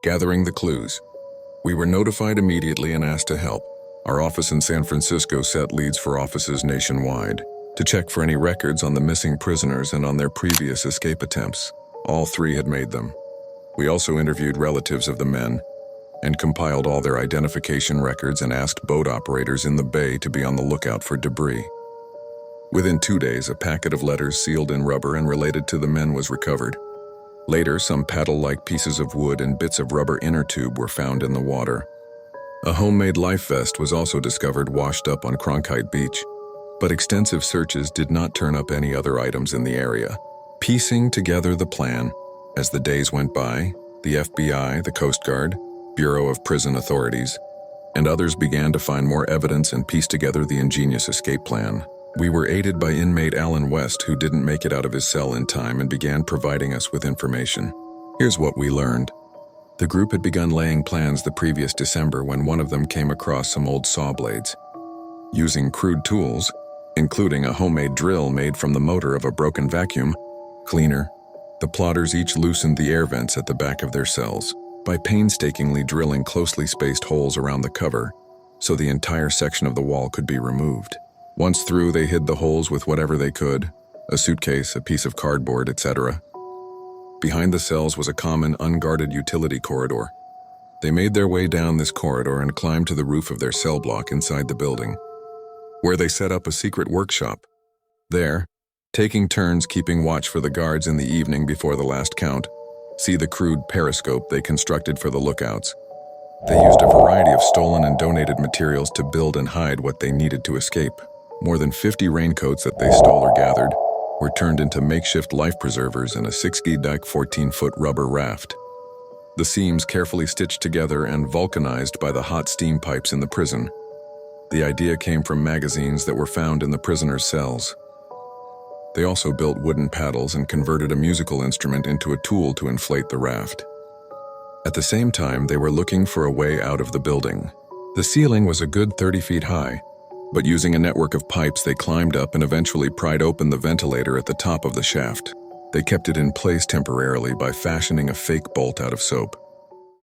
Gathering the clues. We were notified immediately and asked to help. Our office in San Francisco set leads for offices nationwide to check for any records on the missing prisoners and on their previous escape attempts. All three had made them. We also interviewed relatives of the men and compiled all their identification records and asked boat operators in the bay to be on the lookout for debris. Within 2 days, a packet of letters sealed in rubber and related to the men was recovered. Later, some paddle-like pieces of wood and bits of rubber inner tube were found in the water. A homemade life vest was also discovered washed up on Cronkite Beach, but extensive searches did not turn up any other items in the area. Piecing together the plan, as the days went by, the FBI, the Coast Guard, Bureau of Prison Authorities, and others began to find more evidence and piece together the ingenious escape plan. We were aided by inmate Alan West, who didn't make it out of his cell in time and began providing us with information. Here's what we learned. The group had begun laying plans the previous December when one of them came across some old saw blades. Using crude tools, including a homemade drill made from the motor of a broken vacuum cleaner, the plotters each loosened the air vents at the back of their cells by painstakingly drilling closely spaced holes around the cover so the entire section of the wall could be removed. Once through, they hid the holes with whatever they could, a suitcase, a piece of cardboard, etc. Behind the cells was a common, unguarded utility corridor. They made their way down this corridor and climbed to the roof of their cell block inside the building, where they set up a secret workshop. There, taking turns keeping watch for the guards in the evening before the last count, see the crude periscope they constructed for the lookouts. They used a variety of stolen and donated materials to build and hide what they needed to escape. More than 50 raincoats that they stole or gathered were turned into makeshift life preservers in a 6-deck 14-foot rubber raft. The seams carefully stitched together and vulcanized by the hot steam pipes in the prison. The idea came from magazines that were found in the prisoners' cells. They also built wooden paddles and converted a musical instrument into a tool to inflate the raft. At the same time, they were looking for a way out of the building. The ceiling was a good 30 feet high, but using a network of pipes, they climbed up and eventually pried open the ventilator at the top of the shaft. They kept it in place temporarily by fashioning a fake bolt out of soap.